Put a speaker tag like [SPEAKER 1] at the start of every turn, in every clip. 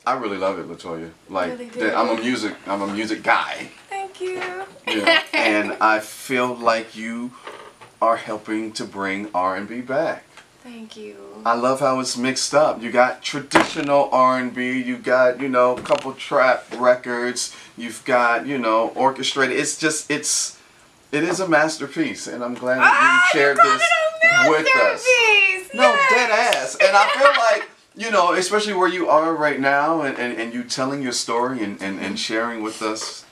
[SPEAKER 1] I really love it, LeToya. Like,
[SPEAKER 2] Really
[SPEAKER 1] I'm a music guy.
[SPEAKER 2] Thank you.
[SPEAKER 1] Yeah. And I feel like you are helping to bring R&B back.
[SPEAKER 2] Thank you.
[SPEAKER 1] I love how it's mixed up. You got traditional R&B, you got, you know, a couple trap records, you've got, you know, orchestrated. It's just, it is a masterpiece, and I'm glad that you shared this with us. No, dead ass. And I feel like, you know, especially where you are right now, and you telling your story and sharing with us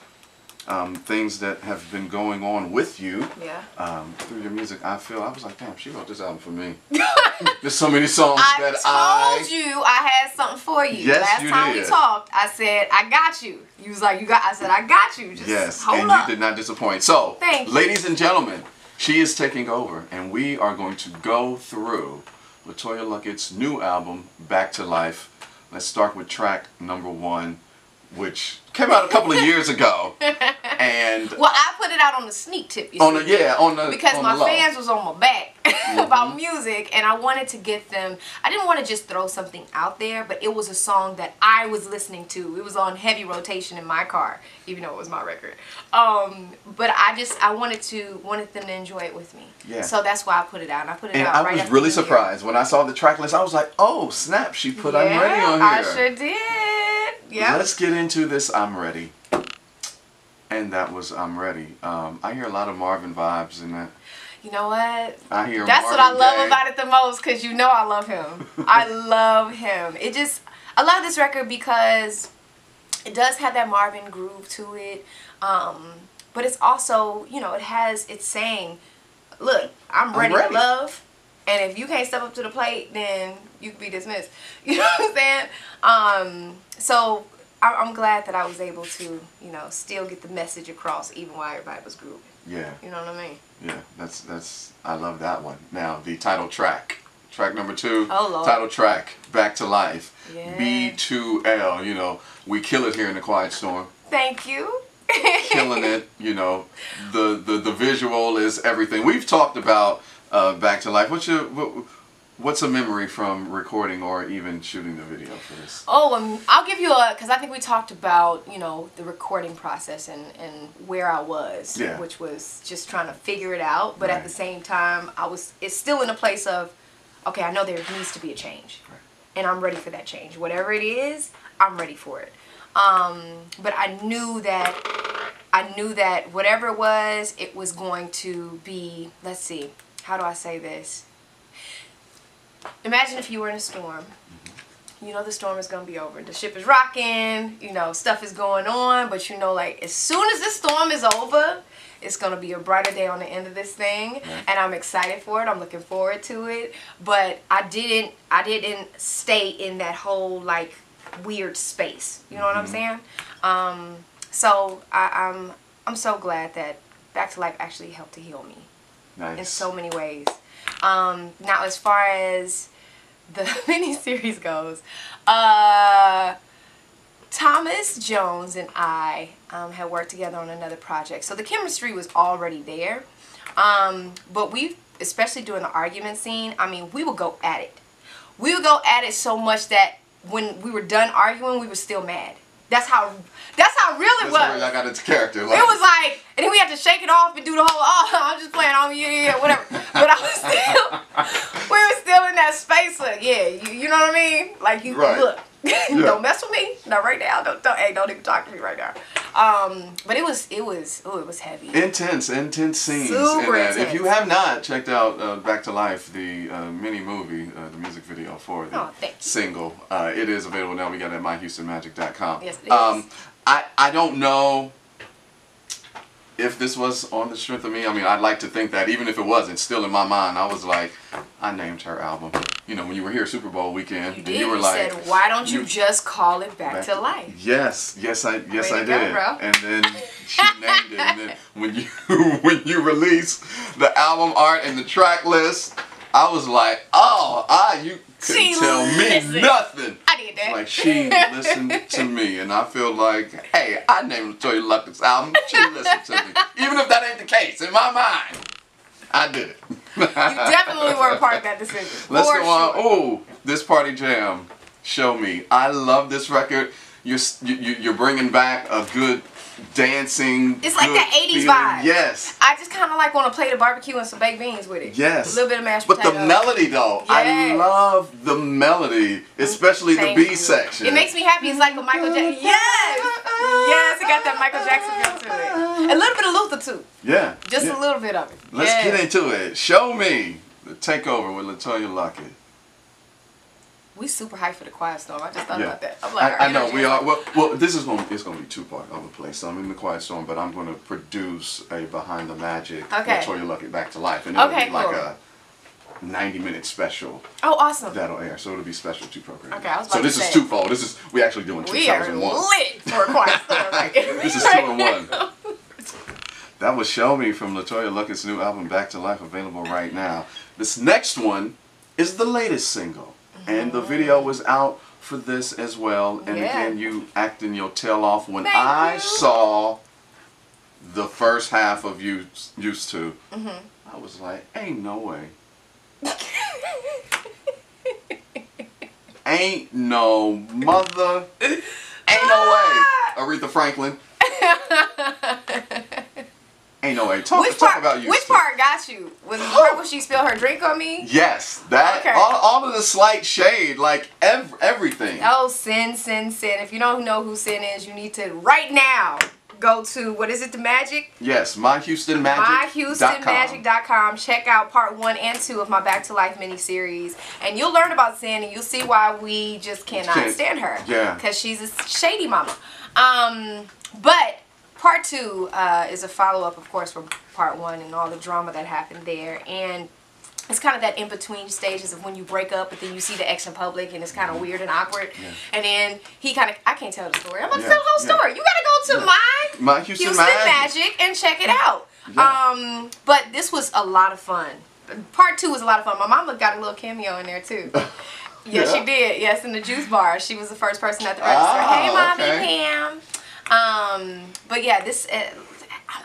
[SPEAKER 1] things that have been going on with you through your music. I was like, damn, she wrote this album for me. There's so many songs that
[SPEAKER 2] I told you I had something for you.
[SPEAKER 1] Yes,
[SPEAKER 2] Last time we talked, I said, I got you. You was like, I said, I got you. Just hold up.
[SPEAKER 1] You did not disappoint. So,
[SPEAKER 2] thank you.
[SPEAKER 1] Ladies and gentlemen, she is taking over, and we are going to go through LeToya Luckett's new album, Back to Life. Let's start with track number 1, which came out a couple of years ago. And
[SPEAKER 2] well, I put it out on the sneak tip,
[SPEAKER 1] because
[SPEAKER 2] my fans was on my back about music, and I wanted to get them. I didn't want to just throw something out there, but it was a song that I was listening to. It was on heavy rotation in my car, even though it was my record. But I wanted them to enjoy it with me. Yeah. So that's why I put it out. And I put it out right after. I was really
[SPEAKER 1] surprised when I saw the track list. I was like, oh snap! She put I'm Ready on here.
[SPEAKER 2] I sure did. Yeah.
[SPEAKER 1] Let's get into this. I'm Ready. And that was I'm Ready. I hear a lot of Marvin vibes in that.
[SPEAKER 2] You know what?
[SPEAKER 1] I hear
[SPEAKER 2] That's
[SPEAKER 1] Marvin
[SPEAKER 2] what I love
[SPEAKER 1] Gaye.
[SPEAKER 2] about it the most, because you know I love him. I love him. I love this record because it does have that Marvin groove to it. But it's also, you know, it's saying, look, I'm ready to love. And if you can't step up to the plate, then you can be dismissed. You know what I'm saying? So I'm glad that I was able to, you know, still get the message across even while everybody was grooving.
[SPEAKER 1] Yeah.
[SPEAKER 2] You know what I mean?
[SPEAKER 1] Yeah, I love that one. Now, the title track. Track number 2.
[SPEAKER 2] Oh, Lord.
[SPEAKER 1] Title track, Back to Life.
[SPEAKER 2] Yeah.
[SPEAKER 1] B2L, you know, we kill it here in the Quiet Storm.
[SPEAKER 2] Thank you.
[SPEAKER 1] Killing it, you know. The visual is everything. We've talked about Back to Life. What's a memory from recording or even shooting the video for this?
[SPEAKER 2] Oh, I'll give you because I think we talked about, you know, the recording process and where I was, which was just trying to figure it out. But at the same time, it's still in a place of, okay, I know there needs to be a change, and I'm ready for that change. Whatever it is, I'm ready for it. But I knew that whatever it was going to be. Let's see, how do I say this? Imagine if you were in a storm. You know the storm is going to be over. The ship is rocking, you know, stuff is going on, but you know, like, as soon as this storm is over, it's going to be a brighter day on the end of this thing, and I'm excited for it. I'm looking forward to it, but I didn't stay in that whole, like, weird space. You know what I'm saying? So I'm so glad that Back to Life actually helped to heal me.
[SPEAKER 1] Nice. In
[SPEAKER 2] so many ways. Now, as far as the mini-series goes, Thomas Jones and I had worked together on another project. So the chemistry was already there. But especially during the argument scene, I mean, we would go at it. We would go at it so much that when we were done arguing, we were still mad. That's how real it was.
[SPEAKER 1] That's where I got into character. Like,
[SPEAKER 2] it was like, and then we had to shake it off and do the whole, I'm just playing on yeah, whatever. But we were still in that space of, you know what I mean? Like, look, don't mess with me. Not right now. Don't even talk to me right now. But it was heavy.
[SPEAKER 1] Intense scenes.
[SPEAKER 2] Super intense.
[SPEAKER 1] If you have not checked out Back to Life, the mini movie, the music video for the single, it is available now. We got it at myhoustonmagic.com.
[SPEAKER 2] Yes, it is.
[SPEAKER 1] I don't know if this was on the strength of me. I mean, I'd like to think that even if it wasn't, still in my mind, I was like, I named her album. You know, when you were here Super Bowl weekend,
[SPEAKER 2] you did.
[SPEAKER 1] And you were like,
[SPEAKER 2] said, why don't you just call it Back to Life?
[SPEAKER 1] Yes, I did.
[SPEAKER 2] Go,
[SPEAKER 1] and then she named it. And then when you released the album art and the track list, I was like, you couldn't tell me nothing.
[SPEAKER 2] I did that.
[SPEAKER 1] Like, she listened to me, and I feel like, hey, I named LeToya Luckett's album. She listened to me, even if that ain't the case in my mind. I did it.
[SPEAKER 2] You definitely were a part of that decision.
[SPEAKER 1] Let's go on. Oh, this party jam. Show Me. I love this record. You're bringing back a good dancing.
[SPEAKER 2] It's like that 80s
[SPEAKER 1] feeling.
[SPEAKER 2] vibe.
[SPEAKER 1] Yes.
[SPEAKER 2] I just kind of like want to play the barbecue and some baked beans with it.
[SPEAKER 1] Yes.
[SPEAKER 2] A little bit of mashed
[SPEAKER 1] But
[SPEAKER 2] potato.
[SPEAKER 1] the melody though, I
[SPEAKER 2] Yes.
[SPEAKER 1] love the melody, especially the B section.
[SPEAKER 2] It makes me happy. It's like a Michael Jackson. Yes. Yes, it got that Michael Jackson feel to it. A little bit of Luther too.
[SPEAKER 1] Yeah.
[SPEAKER 2] Just a little bit of it.
[SPEAKER 1] Let's get into it. Show Me. The Takeover with LeToya Luckett.
[SPEAKER 2] We super hyped for the Quiet Storm. I just thought
[SPEAKER 1] Yeah.
[SPEAKER 2] about that. I'm like,
[SPEAKER 1] I know we are. Well, this is it's gonna be two-part. I'm gonna play some in the Quiet Storm, but I'm gonna produce a Behind the Magic LeToya Luckett Back to Life, and it'll be like a 90-minute special.
[SPEAKER 2] Oh, awesome.
[SPEAKER 1] That'll air, so it'll be special two programs.
[SPEAKER 2] Okay, I was about
[SPEAKER 1] so this
[SPEAKER 2] to
[SPEAKER 1] is
[SPEAKER 2] say.
[SPEAKER 1] twofold. We actually doing two
[SPEAKER 2] We
[SPEAKER 1] shows
[SPEAKER 2] are
[SPEAKER 1] in one.
[SPEAKER 2] lit for a Quiet Storm. Right?
[SPEAKER 1] This is 2 in 1. That was Show Me from LeToya Luckett's new album Back to Life, available right now. This next one is the latest single, and the video was out for this as well. And again, you acting your tail off when I saw the first half of Used To. I was like, ain't no way. Ain't no mother. Ain't no way. Aretha Franklin. Ain't no way. Talk about Used To.
[SPEAKER 2] Which part got you? Was the part where she spilled her drink on me?
[SPEAKER 1] Yes, that
[SPEAKER 2] Okay.
[SPEAKER 1] all of the slight shade, like everything.
[SPEAKER 2] Oh, sin. If you don't know who Sin is, you need to right now go to, what is it, the Magic?
[SPEAKER 1] Yes, MyHoustonMagic.com.
[SPEAKER 2] Check out part 1 and 2 of my Back to Life miniseries, and you'll learn about Sin, and you'll see why we just cannot stand her.
[SPEAKER 1] Yeah.
[SPEAKER 2] Because she's a shady mama. But part 2 is a follow-up, of course, from part 1 and all the drama that happened there. And it's kind of that in-between stages of when you break up, but then you see the ex in public, and it's kind of weird and awkward. Yeah. And then he kind of, I can't tell the story. I'm going to tell the whole story. You got to go to My Houston Magic and check it out. Yeah. But this was a lot of fun. Part 2 was a lot of fun. My mama got a little cameo in there, too. Yeah, she did. Yes, in the juice bar. She was the first person at the register. Hey, Mommy Pam. But yeah, this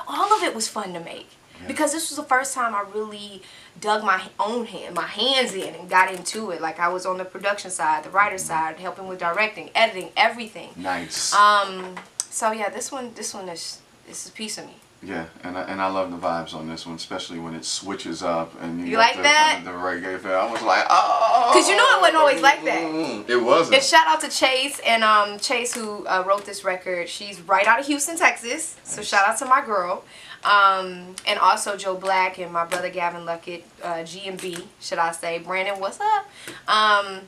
[SPEAKER 2] all of it was fun to make because this was the first time I really dug my hands in and got into it. Like I was on the production side, the writer side, helping with directing, editing, everything.
[SPEAKER 1] Nice.
[SPEAKER 2] So yeah, this one is a piece of me.
[SPEAKER 1] Yeah, and I love the vibes on this one, especially when it switches up and you
[SPEAKER 2] like that?
[SPEAKER 1] The reggae feel. I was like, oh.
[SPEAKER 2] Because you know it wasn't always like that.
[SPEAKER 1] It wasn't.
[SPEAKER 2] And shout out to Chase and Chase who wrote this record. She's right out of Houston, Texas. So shout out to my girl. And also Joe Black and my brother Gavin Luckett, G&B, should I say. Brandon, what's up? I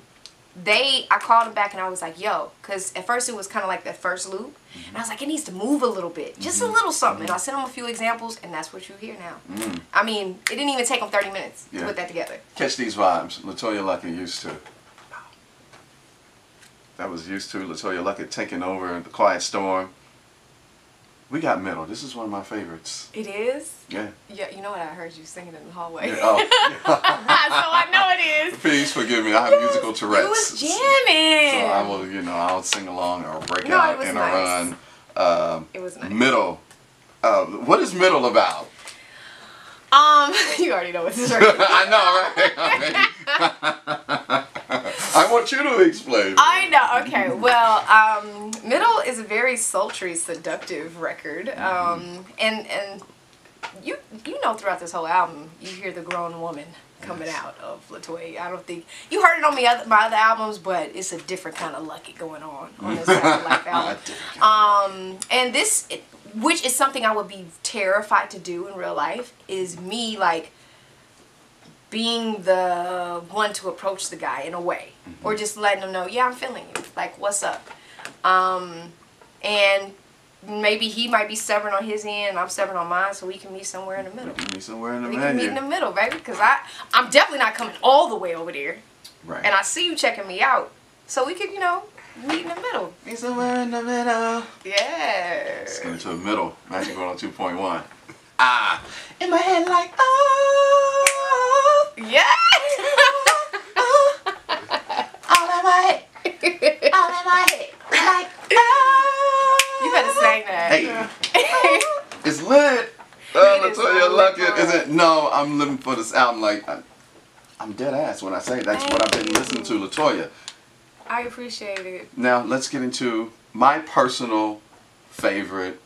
[SPEAKER 2] called him back and I was like, yo, because at first it was kind of like that first loop. And I was like, it needs to move a little bit. Just a little something. And I sent him a few examples, and that's what you hear now. I mean, it didn't even take him 30 minutes to put that together.
[SPEAKER 1] Catch these vibes. LeToya Luckett, Used To. That was Used To. LeToya Luckett taking over the Quiet Storm. We got Middle. This is one of my favorites.
[SPEAKER 2] It is?
[SPEAKER 1] Yeah.
[SPEAKER 2] Yeah, you know what? I heard you singing in the hallway.
[SPEAKER 1] Yeah. Oh.
[SPEAKER 2] So I know it is.
[SPEAKER 1] Please forgive me. I have musical Tourette's.
[SPEAKER 2] You was jamming.
[SPEAKER 1] So I will, I'll sing along or break out in a run.
[SPEAKER 2] It was nice.
[SPEAKER 1] Middle. What is Middle about?
[SPEAKER 2] You already know what this is.
[SPEAKER 1] I know, right? I want you to explain.
[SPEAKER 2] I know. Okay. Well, Middle is a very sultry, seductive record. And you know throughout this whole album, you hear the grown woman coming out of LeToya. I don't think you heard it on my other albums, but it's a different kind of Luckett going on this Life album. And this, which is something I would be terrified to do in real life, is me like being the one to approach the guy in a way, or just letting him know, yeah, I'm feeling you, like what's up. And maybe he might be stubborn on his end, and I'm stubborn on mine, so we can meet somewhere in the middle.
[SPEAKER 1] We can meet somewhere in the
[SPEAKER 2] middle.
[SPEAKER 1] middle.
[SPEAKER 2] We can meet in the middle, baby, because I'm definitely not coming all the way over there.
[SPEAKER 1] Right.
[SPEAKER 2] And I see you checking me out, so we could, meet in the middle.
[SPEAKER 1] Meet somewhere in the middle.
[SPEAKER 2] Yeah.
[SPEAKER 1] Let's get into the middle. Magic 102.1. In my head like, oh.
[SPEAKER 2] Yeah.
[SPEAKER 1] All in my head. All in my head. Like, oh.
[SPEAKER 2] You better sing that.
[SPEAKER 1] Hey. It's lit. LeToya Luckett. Is it? No, I'm living for this album. Like, I'm dead ass when I say that's what I've been listening to, LeToya.
[SPEAKER 2] I appreciate it.
[SPEAKER 1] Now let's get into my personal favorite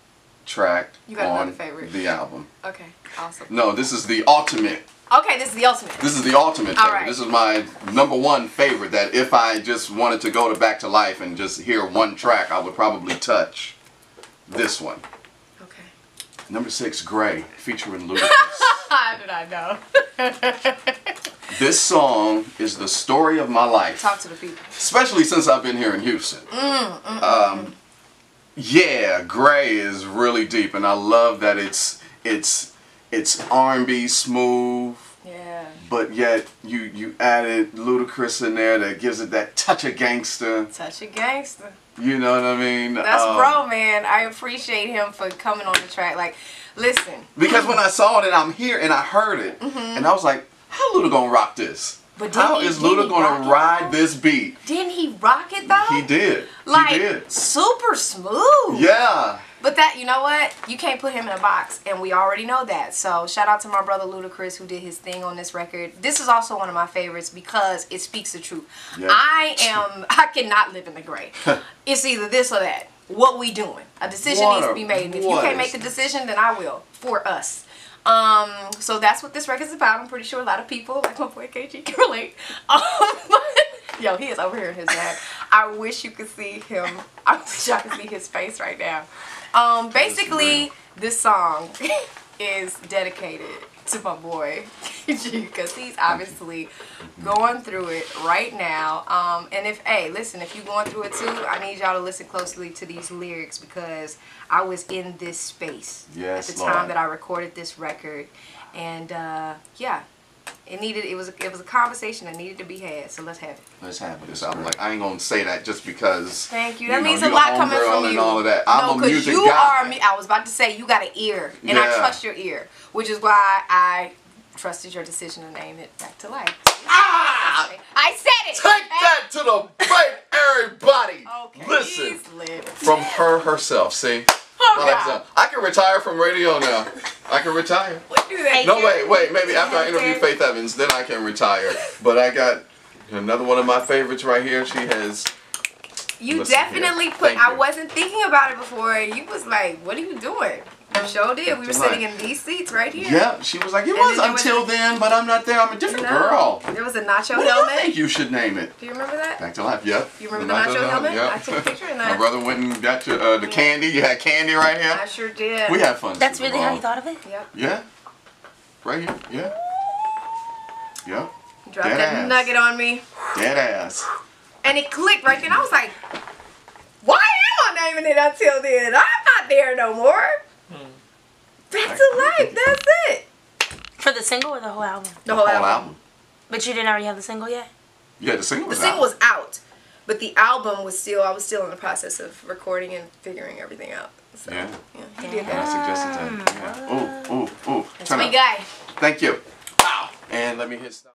[SPEAKER 1] track on the album.
[SPEAKER 2] Okay, awesome.
[SPEAKER 1] No, this is the ultimate.
[SPEAKER 2] Okay, this is the ultimate.
[SPEAKER 1] This is the ultimate favorite.
[SPEAKER 2] Right.
[SPEAKER 1] This is my #1 favorite, that if I just wanted to go to Back to Life and just hear one track, I would probably touch this one.
[SPEAKER 2] Okay.
[SPEAKER 1] #6, Gray, featuring Ludacris.
[SPEAKER 2] How did I know?
[SPEAKER 1] This song is the story of my life.
[SPEAKER 2] Talk to the people.
[SPEAKER 1] Especially since I've been here in Houston. Yeah, Gray is really deep, and I love that it's R&B smooth.
[SPEAKER 2] Yeah.
[SPEAKER 1] But yet you added Ludacris in there that gives it that touch of gangster.
[SPEAKER 2] Touch of gangster.
[SPEAKER 1] You know what I mean?
[SPEAKER 2] That's bro, man. I appreciate him for coming on the track. Like, listen.
[SPEAKER 1] Because when I saw it and I'm here and I heard it, and I was like, how Luda gonna rock this?
[SPEAKER 2] But
[SPEAKER 1] how is Luda gonna ride this beat?
[SPEAKER 2] Didn't he rock it though?
[SPEAKER 1] He did.
[SPEAKER 2] Like,
[SPEAKER 1] he did.
[SPEAKER 2] Super smooth.
[SPEAKER 1] Yeah.
[SPEAKER 2] But that, you know what? You can't put him in a box, and we already know that. So shout out to my brother Ludacris, who did his thing on this record. This is also one of my favorites because it speaks the truth. Yeah. I cannot live in the gray. It's either this or that. What we doing? A decision needs to be made. And if you can't make the decision, then I will for us. So that's what this record is about. I'm pretty sure a lot of people, like my boy KG, can relate. Yo, he is over here in his bag. I wish you could see him. I wish I could see his face right now. Basically, this song is dedicated to my boy KG because he's obviously going through it right now. And listen, if you're going through it too, I need y'all to listen closely to these lyrics because I was in this space at the time that I recorded this record, and yeah. It was a conversation that needed to be had, so let's have it.
[SPEAKER 1] Let's have it. This album, like, I ain't gonna say that just because.
[SPEAKER 2] Thank you. That means a lot coming from you.
[SPEAKER 1] And all of that. I'm a music
[SPEAKER 2] you
[SPEAKER 1] guy.
[SPEAKER 2] are me. I was about to say you got an ear, and I trust your ear, which is why I trusted your decision to name it Back to Life.
[SPEAKER 1] Ah!
[SPEAKER 2] I said it.
[SPEAKER 1] Take that to the bank, everybody.
[SPEAKER 2] Okay.
[SPEAKER 1] Listen,
[SPEAKER 2] He's lit.
[SPEAKER 1] from her herself. See.
[SPEAKER 2] Oh,
[SPEAKER 1] I can retire from radio now. I can retire.
[SPEAKER 2] What do they
[SPEAKER 1] No, wait. Maybe after I interview Faith Evans, then I can retire. But I got another one of my favorites right here. She has.
[SPEAKER 2] You definitely put. I wasn't thinking about it before. You was like, "What are you doing?" You sure did. We were sitting in these seats right here.
[SPEAKER 1] Yeah, she was like, "It was until then, but I'm not there. I'm a different girl."
[SPEAKER 2] There was a nacho
[SPEAKER 1] what
[SPEAKER 2] helmet.
[SPEAKER 1] Do you think you should name it?
[SPEAKER 2] Do you remember that?
[SPEAKER 1] Back to Life. Yep.
[SPEAKER 2] You remember the nacho helmet? Yep. I took a picture of that.
[SPEAKER 1] My brother went and got the candy. You had candy right here.
[SPEAKER 2] I sure did.
[SPEAKER 1] We had fun.
[SPEAKER 3] That's really how you thought of it?
[SPEAKER 2] Yep.
[SPEAKER 1] Yeah. Right here. Yeah. Yep.
[SPEAKER 2] Drop that nugget on me.
[SPEAKER 1] Dead ass.
[SPEAKER 2] And it clicked right then. I was like, why am I naming it Until Then? I'm not there no more. Back to Life. That's it.
[SPEAKER 3] For the single or the whole album?
[SPEAKER 2] The whole album.
[SPEAKER 3] But you didn't already have the single yet?
[SPEAKER 1] Yeah, the single was out.
[SPEAKER 2] The single was out. But the album was still, I was still in the process of recording and figuring everything out. So, yeah, he did that.
[SPEAKER 1] I suggested that. Yeah. Ooh.
[SPEAKER 2] That's my guy.
[SPEAKER 1] Thank you. Wow. And let me hit stop.